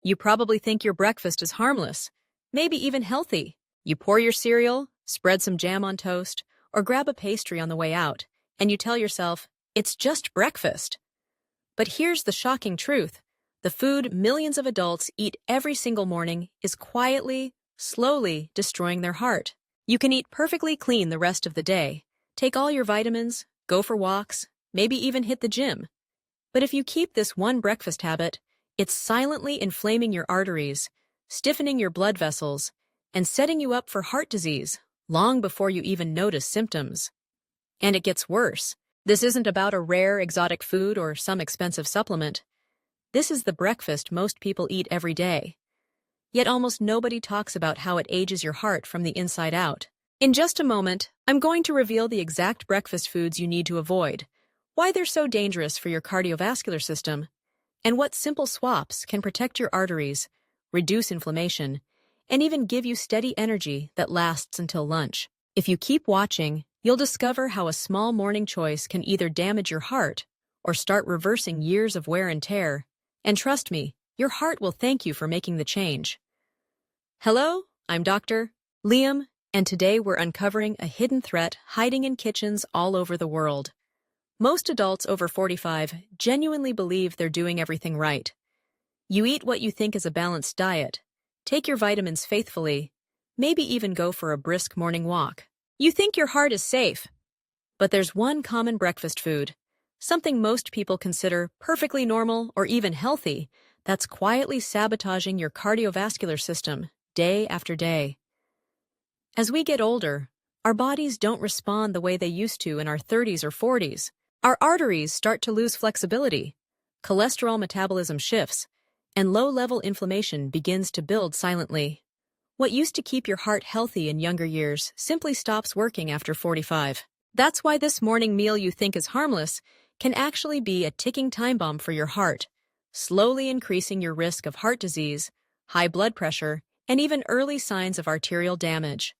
You probably think your breakfast is harmless, maybe even healthy. You pour your cereal, spread some jam on toast, or grab a pastry on the way out, and you tell yourself, it's just breakfast. But here's the shocking truth. The food millions of adults eat every single morning is quietly, slowly destroying their heart. You can eat perfectly clean the rest of the day, take all your vitamins, go for walks, maybe even hit the gym. But if you keep this one breakfast habit, it's silently inflaming your arteries, stiffening your blood vessels, and setting you up for heart disease long before you even notice symptoms. And it gets worse. This isn't about a rare, exotic food or some expensive supplement. This is the breakfast most people eat every day. Yet almost nobody talks about how it ages your heart from the inside out. In just a moment, I'm going to reveal the exact breakfast foods you need to avoid, why they're so dangerous for your cardiovascular system, and what simple swaps can protect your arteries, reduce inflammation, and even give you steady energy that lasts until lunch. If you keep watching, you'll discover how a small morning choice can either damage your heart or start reversing years of wear and tear. And trust me, your heart will thank you for making the change. Hello, I'm Dr. Liam, and today we're uncovering a hidden threat hiding in kitchens all over the world. Most adults over 45 genuinely believe they're doing everything right. You eat what you think is a balanced diet, take your vitamins faithfully, maybe even go for a brisk morning walk. You think your heart is safe, but there's one common breakfast food, something most people consider perfectly normal or even healthy, that's quietly sabotaging your cardiovascular system day after day. As we get older, our bodies don't respond the way they used to in our 30s or 40s. Our arteries start to lose flexibility, cholesterol metabolism shifts, and low-level inflammation begins to build silently. What used to keep your heart healthy in younger years simply stops working after 45. That's why this morning meal you think is harmless can actually be a ticking time bomb for your heart, slowly increasing your risk of heart disease, high blood pressure, and even early signs of arterial damage.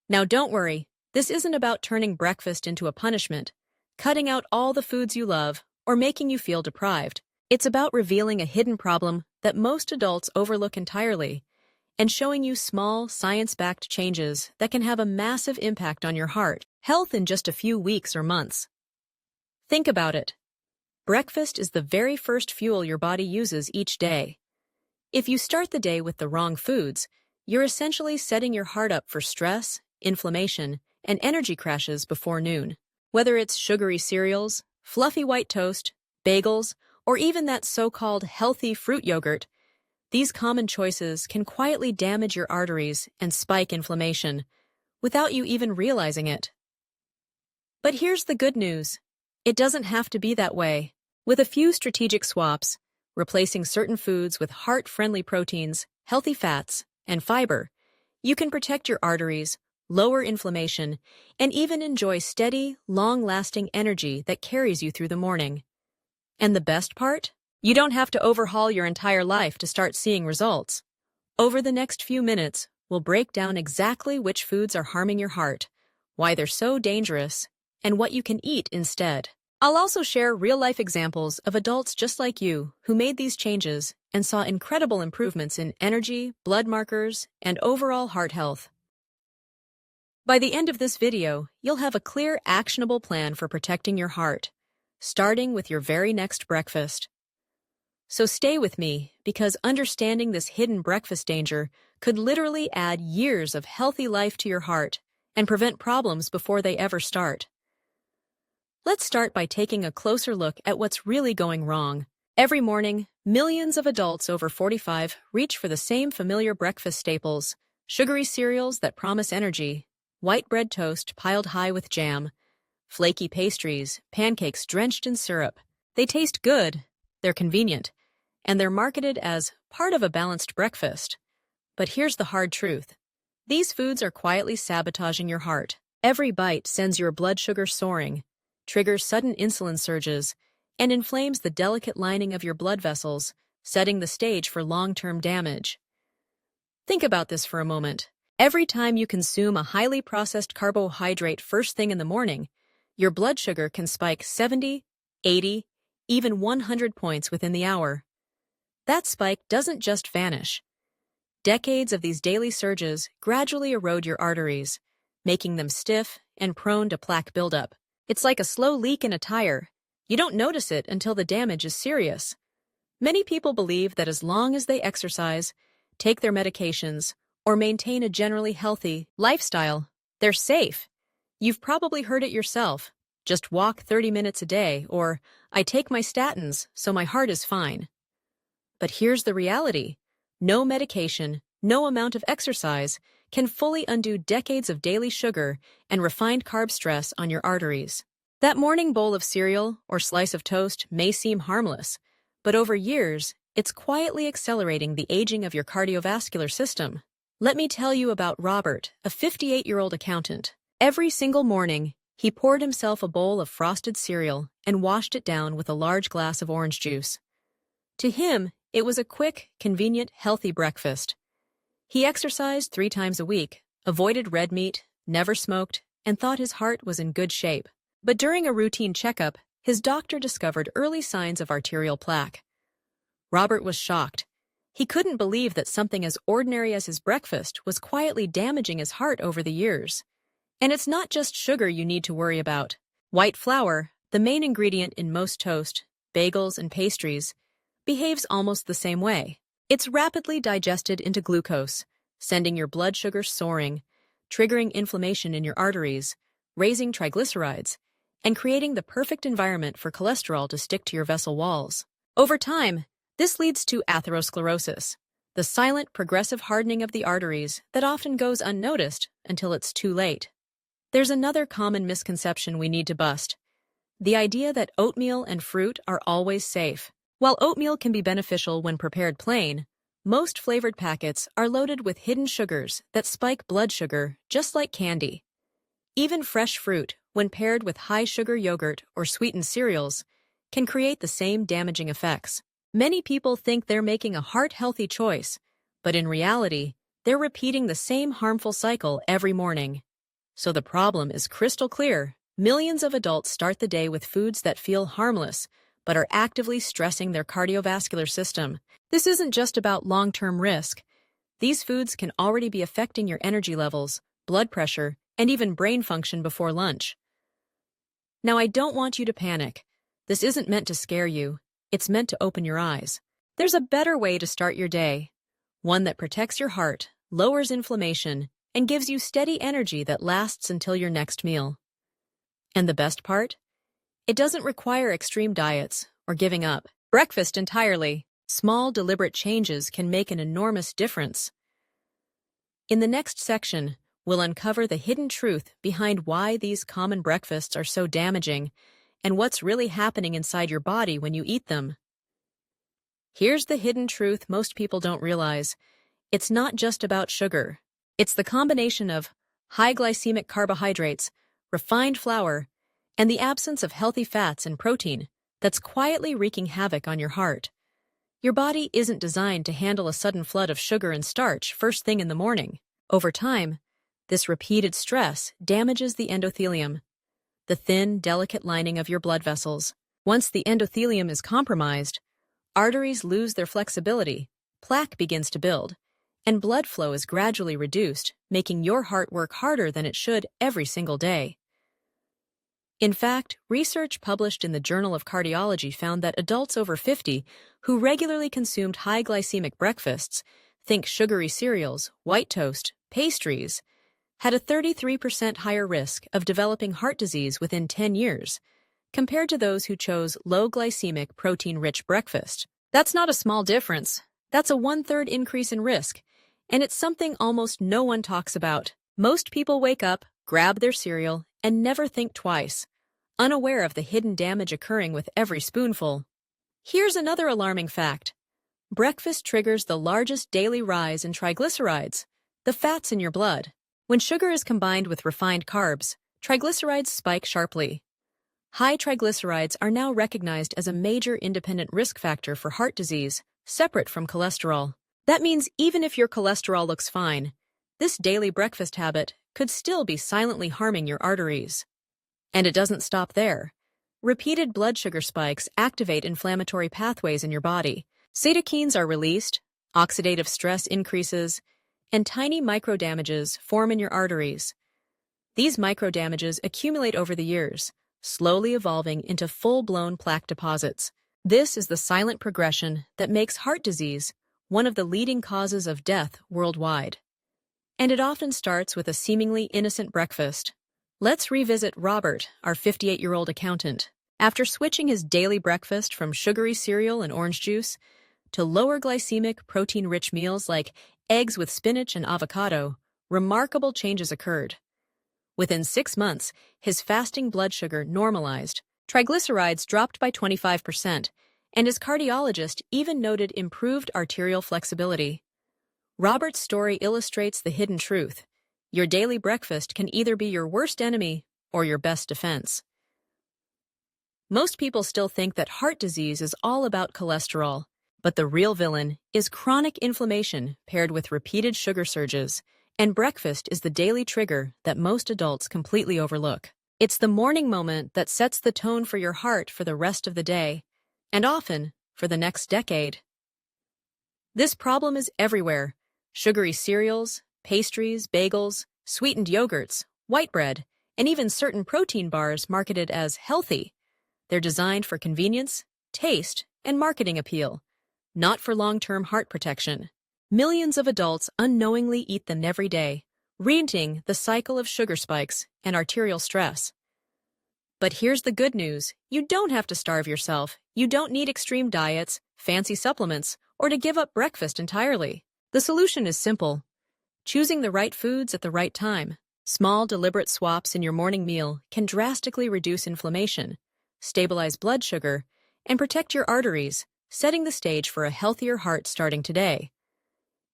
Now don't worry, this isn't about turning breakfast into a punishment, cutting out all the foods you love, or making you feel deprived. It's about revealing a hidden problem that most adults overlook entirely, and showing you small, science-backed changes that can have a massive impact on your heart health in just a few weeks or months. Think about it. Breakfast is the very first fuel your body uses each day. If you start the day with the wrong foods, you're essentially setting your heart up for stress, inflammation, and energy crashes before noon. Whether it's sugary cereals, fluffy white toast, bagels, or even that so-called healthy fruit yogurt, these common choices can quietly damage your arteries and spike inflammation without you even realizing it. But here's the good news. It doesn't have to be that way. With a few strategic swaps, replacing certain foods with heart-friendly proteins, healthy fats, and fiber, you can protect your arteries, lower inflammation, and even enjoy steady, long-lasting energy that carries you through the morning. And the best part? You don't have to overhaul your entire life to start seeing results. Over the next few minutes, we'll break down exactly which foods are harming your heart, why they're so dangerous, and what you can eat instead. I'll also share real-life examples of adults just like you who made these changes and saw incredible improvements in energy, blood markers, and overall heart health. By the end of this video, you'll have a clear, actionable plan for protecting your heart, starting with your very next breakfast. So stay with me, because understanding this hidden breakfast danger could literally add years of healthy life to your heart and prevent problems before they ever start. Let's start by taking a closer look at what's really going wrong. Every morning, millions of adults over 45 reach for the same familiar breakfast staples: sugary cereals that promise energy, white bread toast piled high with jam, flaky pastries, pancakes drenched in syrup. They taste good, they're convenient, and they're marketed as part of a balanced breakfast. But here's the hard truth. These foods are quietly sabotaging your heart. Every bite sends your blood sugar soaring, triggers sudden insulin surges, and inflames the delicate lining of your blood vessels, setting the stage for long-term damage. Think about this for a moment. Every time you consume a highly processed carbohydrate first thing in the morning, your blood sugar can spike 70, 80, even 100 points within the hour. that spike doesn't just vanish. Decades of these daily surges gradually erode your arteries, making them stiff and prone to plaque buildup. It's like a slow leak in a tire. You don't notice it until the damage is serious. Many people believe that as long as they exercise, take their medications, or maintain a generally healthy lifestyle, they're safe. You've probably heard it yourself. Just walk 30 minutes a day, or I take my statins, so my heart is fine. But here's the reality. No medication, no amount of exercise can fully undo decades of daily sugar and refined carb stress on your arteries. That morning bowl of cereal or slice of toast may seem harmless, but over years, it's quietly accelerating the aging of your cardiovascular system. Let me tell you about Robert, a 58-year-old accountant. Every single morning, he poured himself a bowl of frosted cereal and washed it down with a large glass of orange juice. To him, it was a quick, convenient, healthy breakfast. He exercised 3 times a week, avoided red meat, never smoked, and thought his heart was in good shape. But during a routine checkup, his doctor discovered early signs of arterial plaque. Robert was shocked. He couldn't believe that something as ordinary as his breakfast was quietly damaging his heart over the years. And it's not just sugar you need to worry about. White flour, the main ingredient in most toast, bagels, and pastries, behaves almost the same way. It's rapidly digested into glucose, sending your blood sugar soaring, triggering inflammation in your arteries, raising triglycerides, and creating the perfect environment for cholesterol to stick to your vessel walls. Over time, this leads to atherosclerosis, the silent progressive hardening of the arteries that often goes unnoticed until it's too late. There's another common misconception we need to bust: the idea that oatmeal and fruit are always safe. While oatmeal can be beneficial when prepared plain, most flavored packets are loaded with hidden sugars that spike blood sugar just like candy. Even fresh fruit, when paired with high-sugar yogurt or sweetened cereals, can create the same damaging effects. Many people think they're making a heart-healthy choice, but in reality, they're repeating the same harmful cycle every morning. So the problem is crystal clear. Millions of adults start the day with foods that feel harmless, but are actively stressing their cardiovascular system. This isn't just about long-term risk. These foods can already be affecting your energy levels, blood pressure, and even brain function before lunch. Now, I don't want you to panic. This isn't meant to scare you. It's meant to open your eyes. There's a better way to start your day, one that protects your heart, lowers inflammation, and gives you steady energy that lasts until your next meal. And the best part? It doesn't require extreme diets or giving up breakfast entirely. Small, deliberate changes can make an enormous difference. In the next section, we'll uncover the hidden truth behind why these common breakfasts are so damaging and what's really happening inside your body when you eat them. Here's the hidden truth most people don't realize. It's not just about sugar. It's the combination of high glycemic carbohydrates, refined flour, and the absence of healthy fats and protein that's quietly wreaking havoc on your heart. Your body isn't designed to handle a sudden flood of sugar and starch first thing in the morning. Over time, this repeated stress damages the endothelium, the thin, delicate lining of your blood vessels. Once the endothelium is compromised, arteries lose their flexibility, plaque begins to build, and blood flow is gradually reduced, making your heart work harder than it should every single day. In fact, research published in the Journal of Cardiology found that adults over 50 who regularly consumed high glycemic breakfasts, think sugary cereals, white toast, pastries, had a 33% higher risk of developing heart disease within 10 years, compared to those who chose low glycemic protein-rich breakfast. That's not a small difference. That's a 1/3 increase in risk, and it's something almost no one talks about. Most people wake up, grab their cereal, and never think twice, unaware of the hidden damage occurring with every spoonful. Here's another alarming fact. Breakfast triggers the largest daily rise in triglycerides, the fats in your blood. When sugar is combined with refined carbs, triglycerides spike sharply. High triglycerides are now recognized as a major independent risk factor for heart disease, separate from cholesterol. That means even if your cholesterol looks fine, this daily breakfast habit could still be silently harming your arteries. And it doesn't stop there. Repeated blood sugar spikes activate inflammatory pathways in your body, Cytokines are released, oxidative stress increases, and tiny microdamages form in your arteries. These microdamages accumulate over the years, slowly evolving into full-blown plaque deposits. This is the silent progression that makes heart disease one of the leading causes of death worldwide. And it often starts with a seemingly innocent breakfast. Let's revisit Robert, our 58-year-old accountant. After switching his daily breakfast from sugary cereal and orange juice to lower glycemic, protein-rich meals like eggs with spinach and avocado, remarkable changes occurred. Within 6 months, his fasting blood sugar normalized, triglycerides dropped by 25%, and his cardiologist even noted improved arterial flexibility. Robert's story illustrates the hidden truth. Your daily breakfast can either be your worst enemy or your best defense. Most people still think that heart disease is all about cholesterol, but the real villain is chronic inflammation paired with repeated sugar surges, and breakfast is the daily trigger that most adults completely overlook. It's the morning moment that sets the tone for your heart for the rest of the day, and often for the next decade. This problem is everywhere. Sugary cereals, pastries, bagels, sweetened yogurts, white bread, and even certain protein bars marketed as healthy. They're designed for convenience, taste, and marketing appeal, not for long-term heart protection. Millions of adults unknowingly eat them every day, reinventing the cycle of sugar spikes and arterial stress. But here's the good news. You don't have to starve yourself. You don't need extreme diets, fancy supplements, or to give up breakfast entirely. The solution is simple. Choosing the right foods at the right time. Small, deliberate swaps in your morning meal can drastically reduce inflammation, stabilize blood sugar, and protect your arteries, setting the stage for a healthier heart starting today.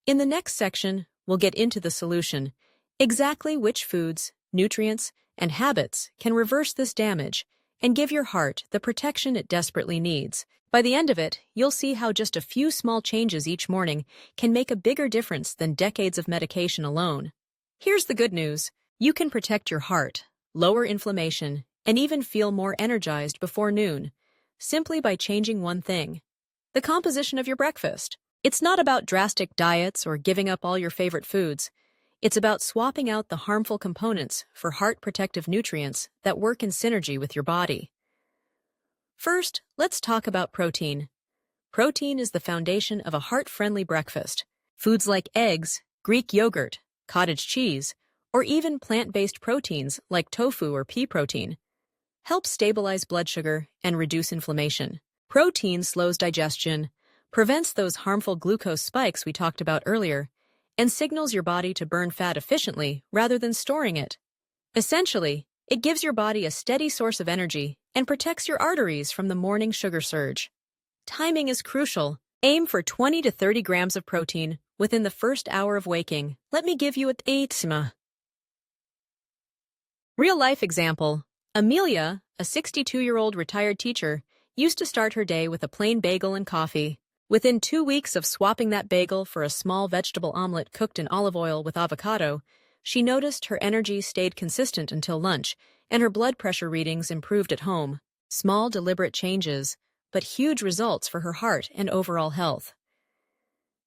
In the next section, we'll get into the solution, exactly which foods, nutrients, and habits can reverse this damage and give your heart the protection it desperately needs. By the end of it, you'll see how just a few small changes each morning can make a bigger difference than decades of medication alone. Here's the good news. You can protect your heart, lower inflammation, and even feel more energized before noon, simply by changing one thing: the composition of your breakfast. It's not about drastic diets or giving up all your favorite foods. It's about swapping out the harmful components for heart-protective nutrients that work in synergy with your body. First, let's talk about protein. Protein is the foundation of a heart-friendly breakfast. Foods like eggs, Greek yogurt, cottage cheese, or even plant-based proteins like tofu or pea protein help stabilize blood sugar and reduce inflammation. Protein slows digestion, prevents those harmful glucose spikes we talked about earlier, and signals your body to burn fat efficiently rather than storing it. Essentially, it gives your body a steady source of energy and protects your arteries from the morning sugar surge. Timing is crucial. Aim for 20 to 30 grams of protein within the first hour of waking. Let me give you a real-life example. Amelia, a 62-year-old retired teacher, used to start her day with a plain bagel and coffee. Within 2 weeks of swapping that bagel for a small vegetable omelet cooked in olive oil with avocado, she noticed her energy stayed consistent until lunch, and her blood pressure readings improved at home. Small, deliberate changes, but huge results for her heart and overall health.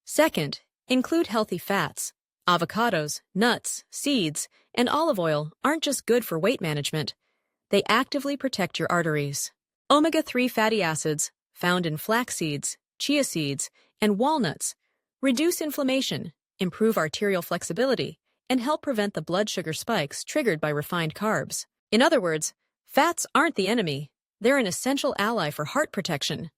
Second, include healthy fats. Avocados, nuts, seeds, and olive oil aren't just good for weight management. They actively protect your arteries. Omega-3 fatty acids, found in flax seeds, chia seeds, and walnuts, reduce inflammation, improve arterial flexibility, and help prevent the blood sugar spikes triggered by refined carbs. In other words, fats aren't the enemy. They're an essential ally for heart protection.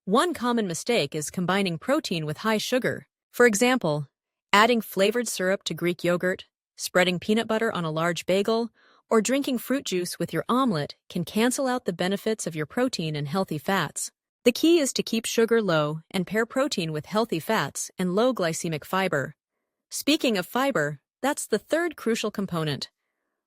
One common mistake is combining protein with high sugar. For example, adding flavored syrup to Greek yogurt, spreading peanut butter on a large bagel, or drinking fruit juice with your omelet can cancel out the benefits of your protein and healthy fats. The key is to keep sugar low and pair protein with healthy fats and low glycemic fiber. Speaking of fiber, that's the third crucial component.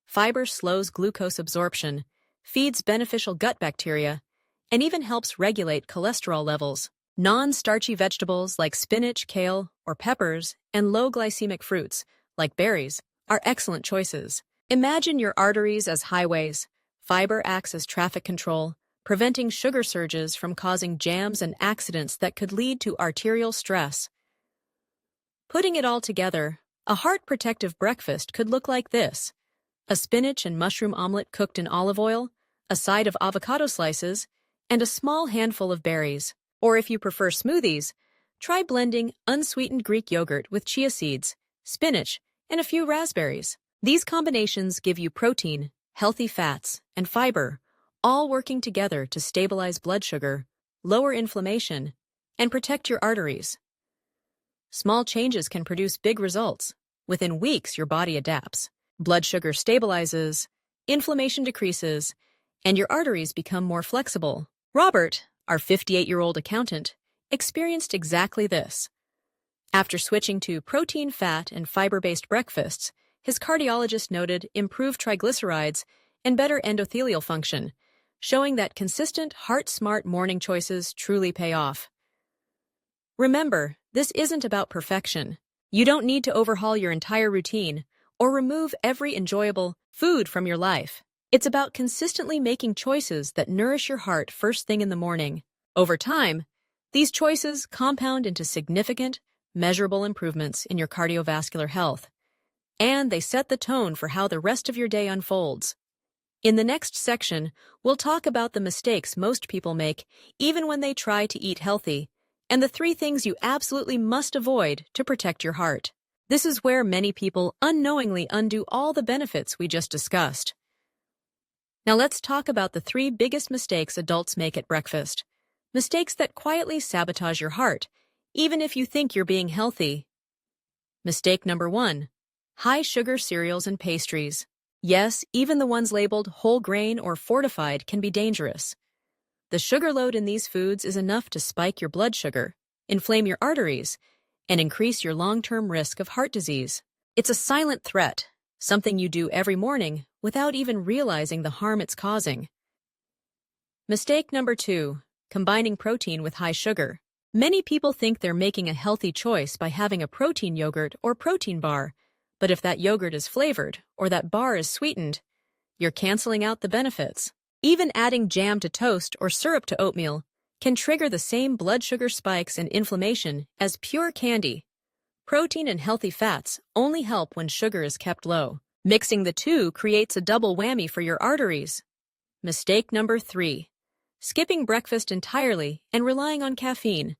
Fiber slows glucose absorption, feeds beneficial gut bacteria, and even helps regulate cholesterol levels. Non-starchy vegetables like spinach, kale, or peppers, and low glycemic fruits like berries are excellent choices. Imagine your arteries as highways. Fiber acts as traffic control, preventing sugar surges from causing jams and accidents that could lead to arterial stress. Putting it all together, a heart-protective breakfast could look like this: a spinach and mushroom omelet cooked in olive oil, a side of avocado slices, and a small handful of berries. Or if you prefer smoothies, try blending unsweetened Greek yogurt with chia seeds, spinach, and a few raspberries. These combinations give you protein, healthy fats, and fiber, all working together to stabilize blood sugar, lower inflammation, and protect your arteries. Small changes can produce big results. Within weeks, your body adapts. Blood sugar stabilizes, inflammation decreases, and your arteries become more flexible. Robert, our 58-year-old accountant, experienced exactly this. After switching to protein, fat, and fiber-based breakfasts, his cardiologist noted improved triglycerides and better endothelial function, showing that consistent, heart-smart morning choices truly pay off. Remember, this isn't about perfection. You don't need to overhaul your entire routine or remove every enjoyable food from your life. It's about consistently making choices that nourish your heart first thing in the morning. Over time, these choices compound into significant, measurable improvements in your cardiovascular health, and they set the tone for how the rest of your day unfolds. In the next section, we'll talk about the mistakes most people make even when they try to eat healthy, and the 3 things you absolutely must avoid to protect your heart. This is where many people unknowingly undo all the benefits we just discussed. Now let's talk about the 3 biggest mistakes adults make at breakfast. Mistakes that quietly sabotage your heart, even if you think you're being healthy. Mistake number 1: high-sugar cereals and pastries. Yes, even the ones labeled whole grain or fortified can be dangerous. The sugar load in these foods is enough to spike your blood sugar, inflame your arteries, and increase your long-term risk of heart disease. It's a silent threat, something you do every morning without even realizing the harm it's causing. Mistake number 2: combining protein with high sugar. Many people think they're making a healthy choice by having a protein yogurt or protein bar, but if that yogurt is flavored or that bar is sweetened, you're canceling out the benefits. Even adding jam to toast or syrup to oatmeal can trigger the same blood sugar spikes and inflammation as pure candy. Protein and healthy fats only help when sugar is kept low. Mixing the two creates a double whammy for your arteries. Mistake number 3: skipping breakfast entirely and relying on caffeine.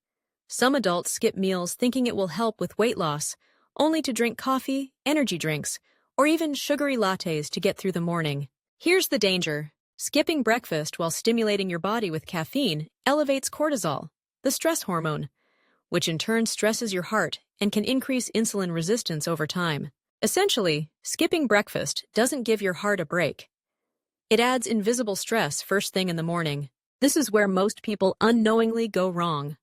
Some adults skip meals thinking it will help with weight loss, only to drink coffee, energy drinks, or even sugary lattes to get through the morning. Here's the danger. Skipping breakfast while stimulating your body with caffeine elevates cortisol, the stress hormone, which in turn stresses your heart and can increase insulin resistance over time. Essentially, skipping breakfast doesn't give your heart a break. It adds invisible stress first thing in the morning. This is where most people unknowingly go wrong.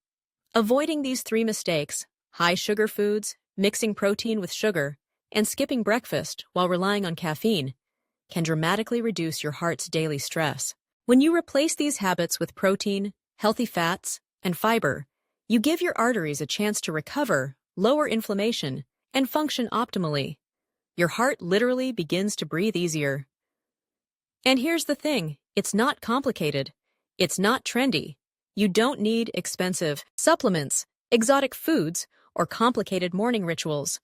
Avoiding these 3 mistakes, high sugar foods, mixing protein with sugar, and skipping breakfast while relying on caffeine, can dramatically reduce your heart's daily stress. When you replace these habits with protein, healthy fats, and fiber, you give your arteries a chance to recover, lower inflammation, and function optimally. Your heart literally begins to breathe easier. And here's the thing, it's not complicated. It's not trendy. You don't need expensive supplements, exotic foods, or complicated morning rituals.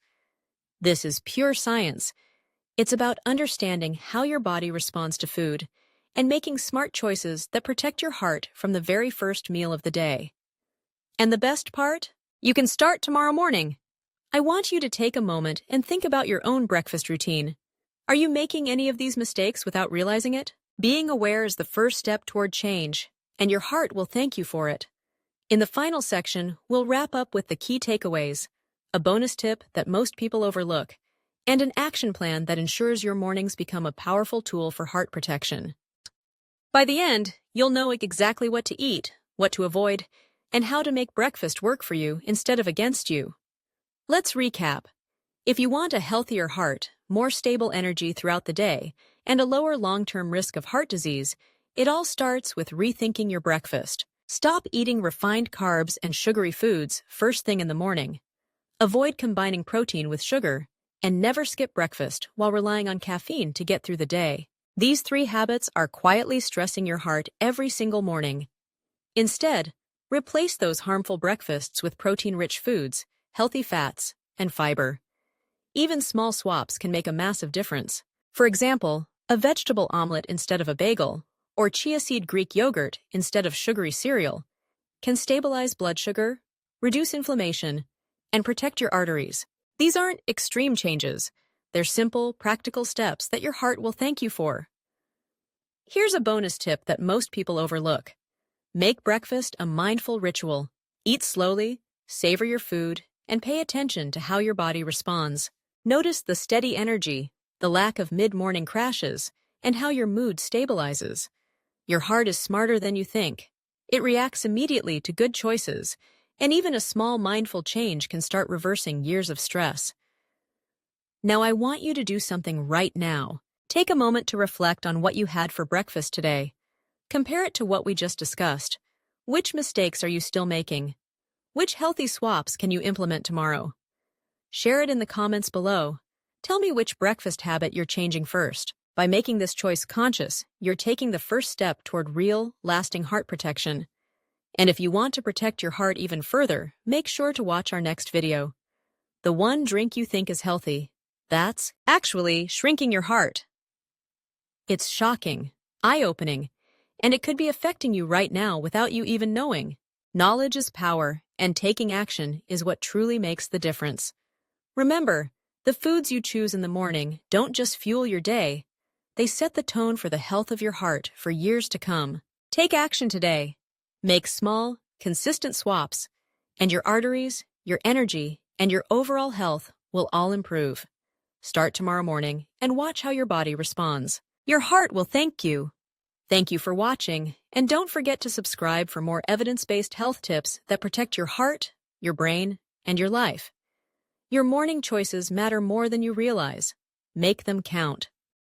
This is pure science. It's about understanding how your body responds to food and making smart choices that protect your heart from the very first meal of the day. And the best part? You can start tomorrow morning. I want you to take a moment and think about your own breakfast routine. Are you making any of these mistakes without realizing it? Being aware is the first step toward change, and your heart will thank you for it. In the final section, we'll wrap up with the key takeaways, a bonus tip that most people overlook, and an action plan that ensures your mornings become a powerful tool for heart protection. By the end, you'll know exactly what to eat, what to avoid, and how to make breakfast work for you instead of against you. Let's recap. If you want a healthier heart, more stable energy throughout the day, and a lower long-term risk of heart disease, it all starts with rethinking your breakfast. Stop eating refined carbs and sugary foods first thing in the morning. Avoid combining protein with sugar, and never skip breakfast while relying on caffeine to get through the day. These 3 habits are quietly stressing your heart every single morning. Instead, replace those harmful breakfasts with protein-rich foods, healthy fats, and fiber. Even small swaps can make a massive difference. For example, a vegetable omelet instead of a bagel, or chia seed Greek yogurt instead of sugary cereal, can stabilize blood sugar, reduce inflammation, and protect your arteries. These aren't extreme changes. They're simple, practical steps that your heart will thank you for. Here's a bonus tip that most people overlook. Make breakfast a mindful ritual. Eat slowly, savor your food, and pay attention to how your body responds. Notice the steady energy, the lack of mid-morning crashes, and how your mood stabilizes. Your heart is smarter than you think. It reacts immediately to good choices, and even a small mindful change can start reversing years of stress. Now I want you to do something right now. Take a moment to reflect on what you had for breakfast today. Compare it to what we just discussed. Which mistakes are you still making? Which healthy swaps can you implement tomorrow? Share it in the comments below. Tell me which breakfast habit you're changing first. By making this choice conscious, you're taking the first step toward real, lasting heart protection. And if you want to protect your heart even further, make sure to watch our next video. The one drink you think is healthy, that's actually shrinking your heart. It's shocking, eye-opening, and it could be affecting you right now without you even knowing. Knowledge is power, and taking action is what truly makes the difference. Remember, the foods you choose in the morning don't just fuel your day, they set the tone for the health of your heart for years to come. Take action today. Make small, consistent swaps, and your arteries, your energy, and your overall health will all improve. Start tomorrow morning and watch how your body responds. Your heart will thank you. Thank you for watching, and don't forget to subscribe for more evidence-based health tips that protect your heart, your brain, and your life. Your morning choices matter more than you realize. Make them count.